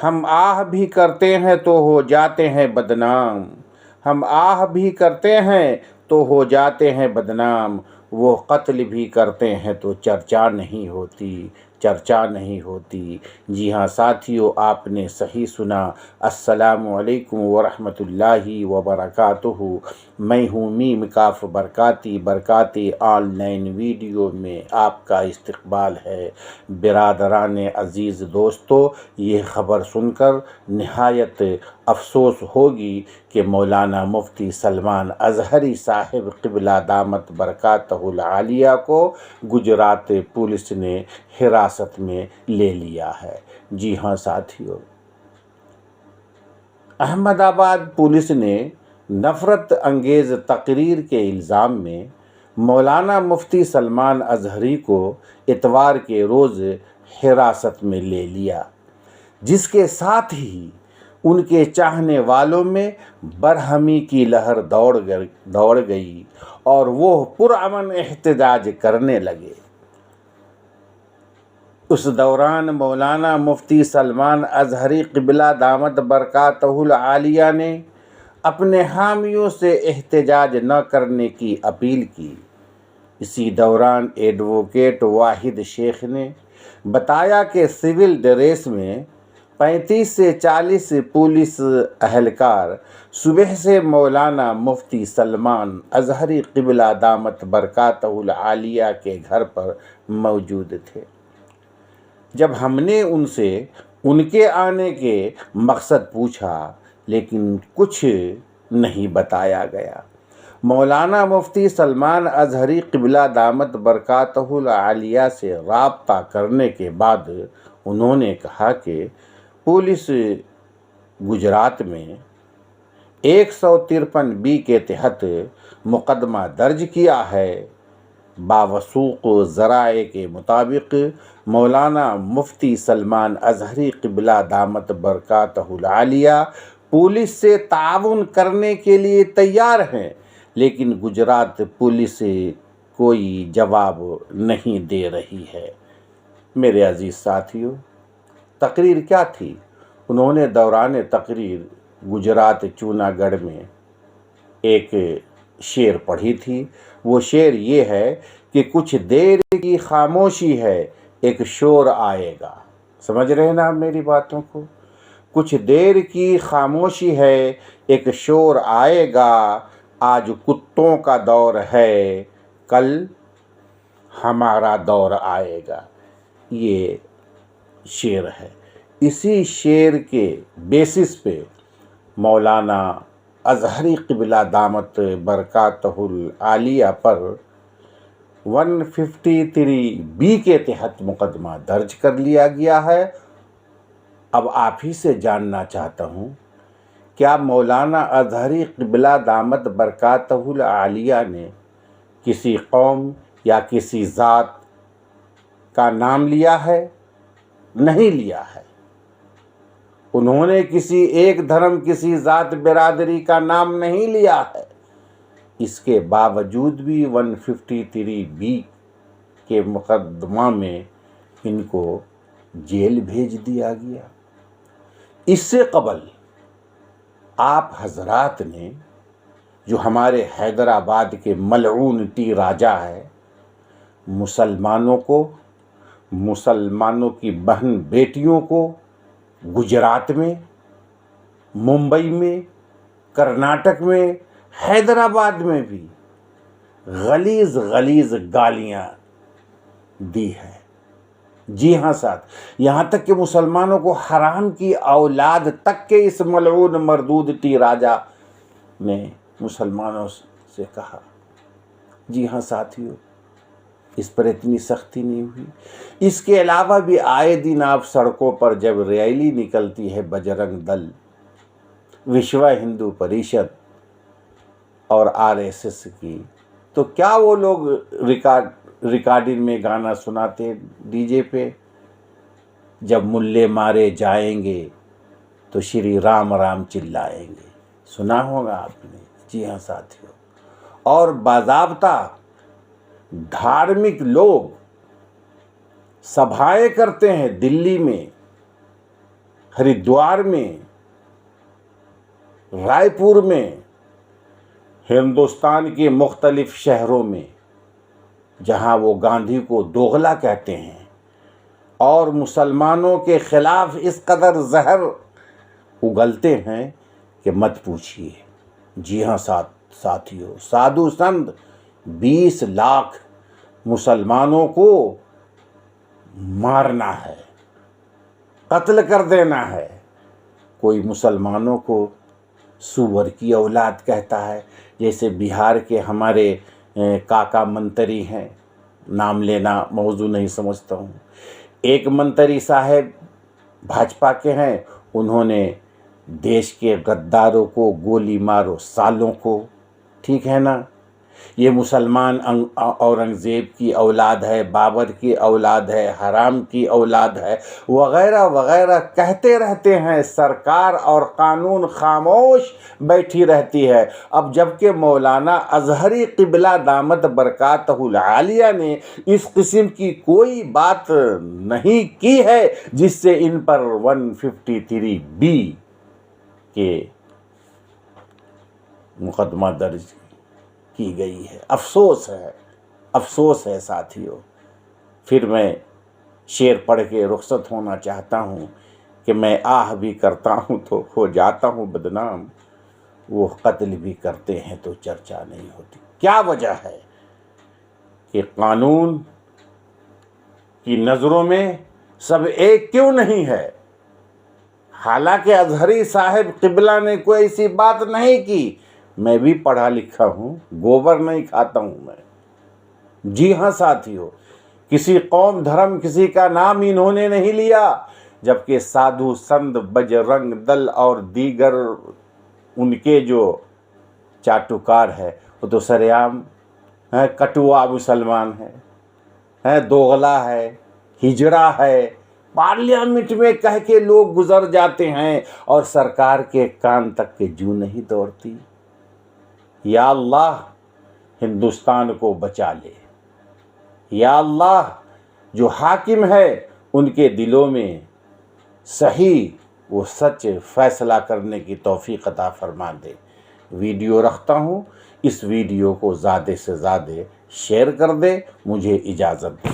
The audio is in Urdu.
ہم آہ بھی کرتے ہیں تو ہو جاتے ہیں بدنام، ہم آہ بھی کرتے ہیں تو ہو جاتے ہیں بدنام، وہ قتل بھی کرتے ہیں تو چرچا نہیں ہوتی، چرچا نہیں ہوتی۔ جی ہاں ساتھیو، آپ نے صحیح سنا۔ السلام علیکم ورحمۃ اللہ وبرکاتہ۔ میں ہوں میم کاف برکاتی برکاتی آن لائن ویڈیو میں آپ کا استقبال ہے۔ برادران عزیز دوستو، یہ خبر سن کر نہایت افسوس ہوگی کہ مولانا مفتی سلمان اظہری صاحب قبلہ دامت برکاتہ العالیہ کو گجرات پولیس نے حراست میں لے لیا ہے۔ جی ہاں ساتھیو، احمد آباد پولیس نے نفرت انگیز تقریر کے الزام میں مولانا مفتی سلمان اظہری کو اتوار کے روز حراست میں لے لیا، جس کے ساتھ ہی ان کے چاہنے والوں میں برہمی کی لہر دوڑ گئی اور وہ پرامن احتجاج کرنے لگے۔ اس دوران مولانا مفتی سلمان اظہری قبلہ دامت برکاتہ العالیہ نے اپنے حامیوں سے احتجاج نہ کرنے کی اپیل کی۔ اسی دوران ایڈوکیٹ واحد شیخ نے بتایا کہ سول ڈریس میں 35 سے 40 پولیس اہلکار صبح سے مولانا مفتی سلمان اظہری قبلہ دامت برکاتہ العالیہ کے گھر پر موجود تھے۔ جب ہم نے ان سے ان کے آنے کے مقصد پوچھا، لیکن کچھ نہیں بتایا گیا۔ مولانا مفتی سلمان اظہری قبلہ دامت برکاتہ العالیہ سے رابطہ کرنے کے بعد انہوں نے کہا کہ پولیس گجرات میں 153 کے تحت مقدمہ درج کیا ہے۔ باوثوق ذرائع کے مطابق مولانا مفتی سلمان اظہری قبلہ دامت برکاتہ العالیہ پولیس سے تعاون کرنے کے لیے تیار ہیں، لیکن گجرات پولیس کوئی جواب نہیں دے رہی ہے۔ میرے عزیز ساتھیو، تقریر کیا تھی؟ انہوں نے دوران تقریر گجرات چوناگڑھ میں ایک شعر پڑھی تھی۔ وہ شعر یہ ہے کہ کچھ دیر کی خاموشی ہے، ایک شور آئے گا۔ سمجھ رہے نا آپ میری باتوں کو؟ کچھ دیر کی خاموشی ہے، ایک شور آئے گا، آج کتوں کا دور ہے، کل ہمارا دور آئے گا۔ یہ شعر ہے۔ اسی شعر کے بیسس پہ مولانا اظہری قبلہ دامت برکاتہ العالیہ پر 153 کے تحت مقدمہ درج کر لیا گیا ہے۔ اب آپ ہی سے جاننا چاہتا ہوں، کیا مولانا اظہری قبلہ دامت برکاتہ العالیہ نے کسی قوم یا کسی ذات کا نام لیا ہے؟ نہیں لیا ہے۔ انہوں نے کسی ایک دھرم، کسی ذات برادری کا نام نہیں لیا ہے۔ اس کے باوجود بھی 153 کے مقدمہ میں ان کو جیل بھیج دیا گیا۔ اس سے قبل آپ حضرات نے، جو ہمارے حیدرآباد کے ملعون ٹی راجا ہے، مسلمانوں کو، مسلمانوں کی بہن بیٹیوں کو گجرات میں، ممبئی میں، کرناٹک میں، حیدرآباد میں بھی غلیظ غلیظ گالیاں دی ہیں۔ جی ہاں ساتھ، یہاں تک کہ مسلمانوں کو حرام کی اولاد تک کے اس ملعون مردود ٹی راجا نے مسلمانوں سے کہا۔ جی ہاں ساتھیو، اس پر اتنی سختی نہیں ہوئی۔ اس کے علاوہ بھی آئے دن آپ سڑکوں پر جب ریلی نکلتی ہے بجرنگ دل، وشوا ہندو پریشد اور RSS کی، تو کیا وہ لوگ ریکارڈنگ میں گانا سناتے DJ پہ؟ جب ملے مارے جائیں گے تو شری رام رام چلائیں گے، سنا ہوگا آپ نے۔ جی ہاں ساتھیو، اور باضابطہ دھارمک لوگ سبھائیں کرتے ہیں دلی میں، ہریدوار میں، رائے پور میں، ہندوستان کے مختلف شہروں میں، جہاں وہ گاندھی کو دوغلا کہتے ہیں اور مسلمانوں کے خلاف اس قدر زہر اگلتے ہیں کہ مت پوچھیے۔ جی ہاں ساتھیوں، سادھو سنت 20 لاکھ مسلمانوں کو مارنا ہے، قتل کر دینا ہے۔ کوئی مسلمانوں کو سور کی اولاد کہتا ہے، جیسے بہار کے ہمارے کاکا منتری ہیں، نام لینا موضوع نہیں سمجھتا ہوں۔ ایک منتری صاحب بھاجپا کے ہیں، انہوں نے دیش کے غداروں کو گولی مارو سالوں کو، ٹھیک ہے نا۔ یہ مسلمان اورنگزیب کی اولاد ہے، بابر کی اولاد ہے، حرام کی اولاد ہے، وغیرہ وغیرہ کہتے رہتے ہیں۔ سرکار اور قانون خاموش بیٹھی رہتی ہے۔ اب جبکہ مولانا اظہری قبلہ دامت برکاتہ العالیہ نے اس قسم کی کوئی بات نہیں کی ہے جس سے ان پر 153B کے مقدمہ درج کی گئی ہے۔ افسوس ہے ساتھیوں۔ پھر میں شعر پڑھ کے رخصت ہونا چاہتا ہوں کہ میں آہ بھی کرتا ہوں تو ہو جاتا ہوں بدنام، وہ قتل بھی کرتے ہیں تو چرچا نہیں ہوتی۔ کیا وجہ ہے کہ قانون کی نظروں میں سب ایک کیوں نہیں ہے؟ حالانکہ اظہری صاحب قبلہ نے کوئی ایسی بات نہیں کی۔ میں بھی پڑھا لکھا ہوں، گوبر نہیں کھاتا ہوں میں۔ جی ہاں ساتھیوں، کسی قوم دھرم کسی کا نام انہوں نے نہیں لیا، جبکہ سادھو سنت بجرنگ دل اور دیگر ان کے جو چاٹوکار ہے وہ تو سرعام کٹوا مسلمان ہے، دوغلا ہے، ہجڑا ہے، پارلیمنٹ میں کہہ کے لوگ گزر جاتے ہیں اور سرکار کے کان تک کے جوں نہیں دوڑتی۔ یا اللہ ہندوستان کو بچا لے، یا اللہ جو حاکم ہے ان کے دلوں میں صحیح وہ سچ فیصلہ کرنے کی توفیق عطا فرما دے۔ ویڈیو رکھتا ہوں، اس ویڈیو کو زیادہ سے زیادہ شیئر کر دے۔ مجھے اجازت دے۔